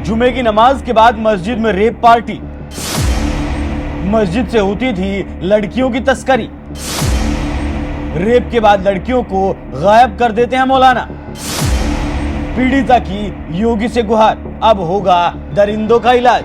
जुमे की नमाज के बाद मस्जिद में रेप पार्टी। मस्जिद से होती थी लड़कियों की तस्करी। रेप के बाद लड़कियों को गायब कर देते हैं मौलाना। पीड़िता की योगी से गुहार, अब होगा दरिंदों का इलाज।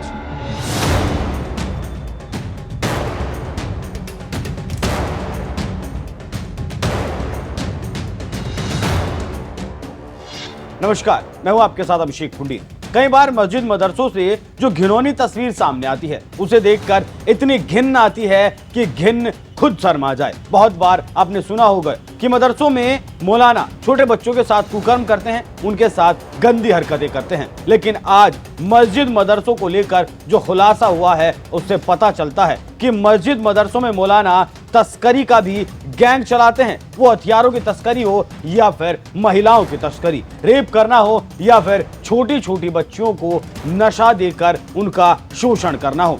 नमस्कार, मैं हूं आपके साथ अभिषेक कुंडी। कई बार मस्जिद मदरसों से जो घिनौनी तस्वीर सामने आती है उसे देखकर इतनी घिन आती है कि घिन खुद शर्मा जाए। बहुत बार आपने सुना होगा कि मदरसों में मौलाना छोटे बच्चों के साथ कुकर्म करते हैं, उनके साथ गंदी हरकतें करते हैं। लेकिन आज मस्जिद मदरसों को लेकर जो खुलासा हुआ है उससे पता चलता है कि मस्जिद मदरसों में मौलाना तस्करी का भी गैंग चलाते हैं। वो हथियारों की तस्करी हो या फिर महिलाओं की तस्करी, रेप करना हो या फिर छोटी छोटी बच्चियों को नशा देकर उनका शोषण करना हो।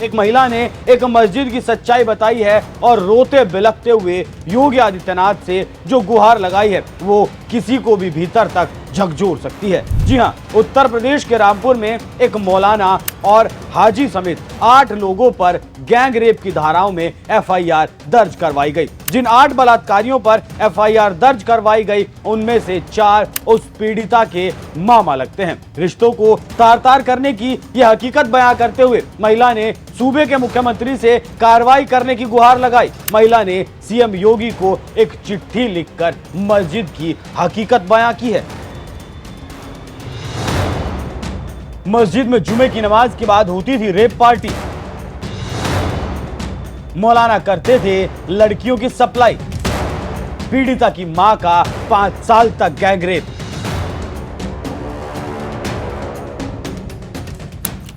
एक महिला ने एक मस्जिद की सच्चाई बताई है और रोते बिलखते हुए योगी आदित्यनाथ से जो गुहार लगाई है वो किसी को भी भीतर तक झकझोर सकती है। जी हां, उत्तर प्रदेश के रामपुर में एक मौलाना और हाजी समेत 8 लोगों पर गैंग रेप की धाराओं में एफआईआर दर्ज करवाई गई। जिन 8 बलात्कारियों पर एफआईआर दर्ज करवाई गई उनमें से 4 उस पीड़िता के मामा लगते हैं। रिश्तों को तार तार करने की यह हकीकत बयां करते हुए महिला ने सूबे के मुख्यमंत्री से कार्रवाई करने की गुहार लगाई। महिला ने सीएम योगी को एक चिट्ठी लिखकर मस्जिद की हकीकत बयां की है। मस्जिद में जुमे की नमाज के बाद होती थी रेप पार्टी। मौलाना करते थे लड़कियों की सप्लाई। पीड़िता की मां का 5 साल तक गैंग रेप।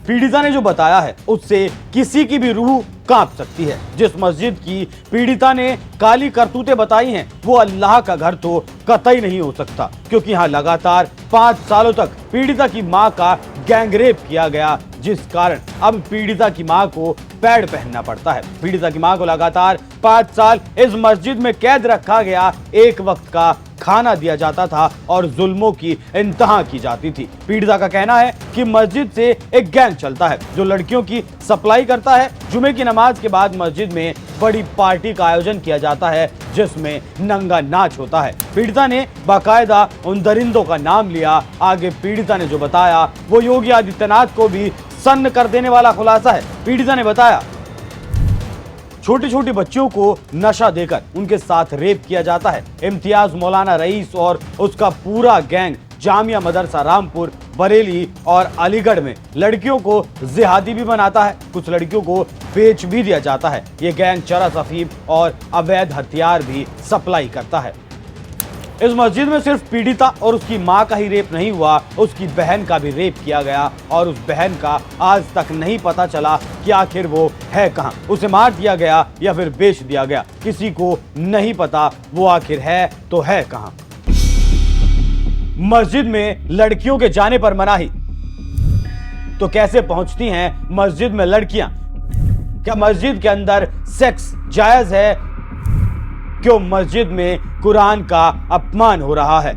पीड़िता ने जो बताया है उससे किसी की भी रूह कांप सकती है। जिस मस्जिद की पीड़िता ने काली करतूतें बताई हैं वो अल्लाह का घर तो कतई नहीं हो सकता, क्योंकि यहां लगातार 5 सालों तक पीड़िता की मां का गैंग रेप किया गया, जिस कारण अब पीड़िता की मां को पैड पहनना पड़ता है। पीड़िता की मां को लगातार 5 साल इस मस्जिद में कैद रखा गया। एक वक्त का खाना दिया जाता था और जुल्मों की इंतहा की जाती थी। पीड़िता का कहना है कि मस्जिद से एक गैंग चलता है जो लड़कियों की सप्लाई करता है। जुमे की नमाज के बाद मस्जिद में बड़ी पार्टी का आयोजन किया जाता है जिसमें नंगा नाच होता है। पीड़िता ने बाकायदा उन दरिंदों का नाम लिया। आगे पीड़िता ने जो बताया वो योगी आदित्यनाथ को भी सन्न कर देने वाला खुलासा है। पीड़िता ने बताया, छोटी छोटी बच्चियों को नशा देकर उनके साथ रेप किया जाता है। इम्तियाज मौलाना रईस और उसका पूरा गैंग जामिया मदरसा रामपुर, बरेली और अलीगढ़ में लड़कियों को जिहादी भी बनाता है। कुछ लड़कियों को बेच भी दिया जाता है। ये गैंग चरस, अफीम और अवैध हथियार भी सप्लाई करता है। इस मस्जिद में सिर्फ पीड़िता और उसकी मां का ही रेप नहीं हुआ, उसकी बहन का भी रेप किया गया और उस बहन का आज तक नहीं पता चला कि आखिर वो है कहां। उसे मार दिया गया या फिर बेच दिया गया, किसी को नहीं पता वो आखिर है तो है कहां। मस्जिद में लड़कियों के जाने पर मनाही, तो कैसे पहुंचती हैं मस्जिद में लड़कियां? क्या मस्जिद के अंदर सेक्स जायज है? क्यों मस्जिद में कुरान का अपमान हो रहा है?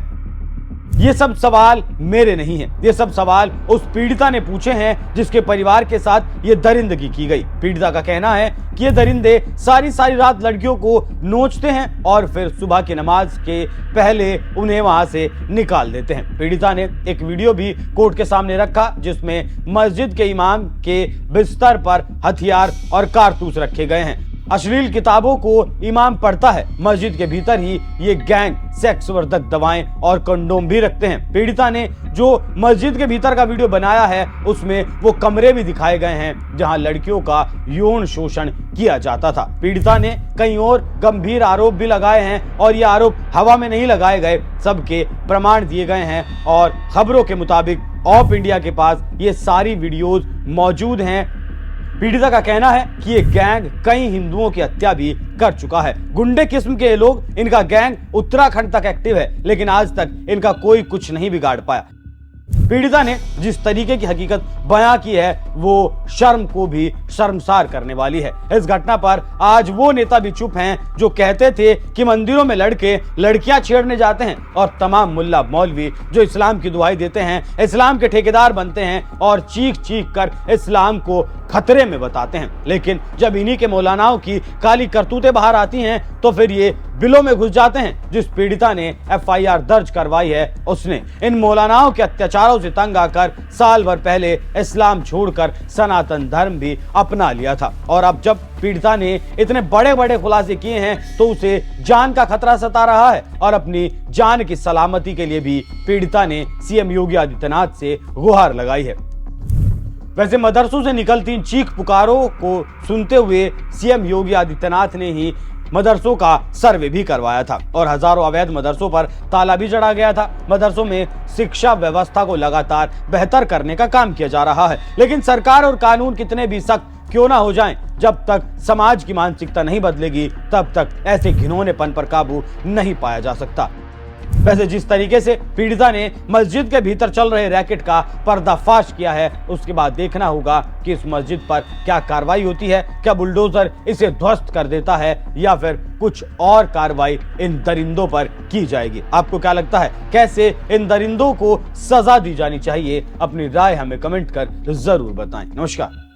ये सब सवाल मेरे नहीं हैं, ये सब सवाल उस पीड़िता ने पूछे हैं जिसके परिवार के साथ ये दरिंदगी की गई। पीड़िता का कहना है कि ये दरिंदे सारी सारी रात लड़कियों को नोचते हैं और फिर सुबह की नमाज के पहले उन्हें वहां से निकाल देते हैं। पीड़िता ने एक वीडियो भी कोर्ट के सामने रखा जिसमें मस्जिद के इमाम के बिस्तर पर हथियार और कारतूस रखे गए हैं। अश्लील किताबों को इमाम पढ़ता है। मस्जिद के भीतर ही ये गैंग सेक्स वर्धक दवाएं और कंडोम भी रखते हैं। पीड़िता ने जो मस्जिद के भीतर का वीडियो बनाया है उसमें वो कमरे भी दिखाए गए हैं जहां लड़कियों का यौन शोषण किया जाता था। पीड़िता ने कई और गंभीर आरोप भी लगाए हैं और ये आरोप हवा में नहीं लगाए गए, सबके प्रमाण दिए गए हैं और खबरों के मुताबिक ऑफ इंडिया के पास ये सारी वीडियोज मौजूद हैं। पीड़िता का कहना है कि ये गैंग कई हिंदुओं की हत्या भी कर चुका है। गुंडे किस्म के लोग, इनका गैंग उत्तराखंड तक एक्टिव है लेकिन आज तक इनका कोई कुछ नहीं बिगाड़ पाया। पीड़िता ने जिस तरीके की हकीकत बयां की है वो शर्म को भी शर्मसार करने वाली है। इस घटना पर आज वो नेता भी चुप हैं जो कहते थे कि मंदिरों में लड़के लड़कियां छेड़ने जाते हैं और तमाम मुल्ला मौलवी जो इस्लाम की दुहाई देते हैं, इस्लाम के ठेकेदार बनते हैं और चीख चीख कर इस्लाम को खतरे में बताते हैं। लेकिन जब इन्हीं के मौलानाओं की काली करतूतें बाहर आती हैं तो फिर ये बिलों में घुस जाते हैं। जिस पीड़िता ने एफआईआर दर्ज करवाई है उसने इन मौलानाओं के अत्याचारों से तंग आकर साल भर पहले इस्लाम छोड़कर सनातन धर्म भी अपना लिया था और अब जब पीड़िता ने इतने बड़े बड़े खुलासे किए हैं तो उसे जान का खतरा सता रहा है और अपनी जान की सलामती के लिए भी पीड़िता ने सीएम योगी आदित्यनाथ से गुहार लगाई है। वैसे मदरसों से निकलती इन चीख पुकारों को सुनते हुए सीएम योगी आदित्यनाथ ने ही मदरसों का सर्वे भी करवाया था और हजारों अवैध मदरसों पर ताला भी चढ़ा गया था। मदरसों में शिक्षा व्यवस्था को लगातार बेहतर करने का काम किया जा रहा है, लेकिन सरकार और कानून कितने भी सख्त क्यों ना हो जाएं, जब तक समाज की मानसिकता नहीं बदलेगी तब तक ऐसे घिनौनेपन पर काबू नहीं पाया जा सकता। वैसे जिस तरीके से पीड़िता ने मस्जिद के भीतर चल रहे रैकेट का पर्दाफाश किया है उसके बाद देखना होगा कि इस मस्जिद पर क्या कार्रवाई होती है, क्या बुलडोजर इसे ध्वस्त कर देता है या फिर कुछ और कार्रवाई इन दरिंदों पर की जाएगी। आपको क्या लगता है, कैसे इन दरिंदों को सजा दी जानी चाहिए? अपनी राय हमें कमेंट कर जरूर बताएं। नमस्कार।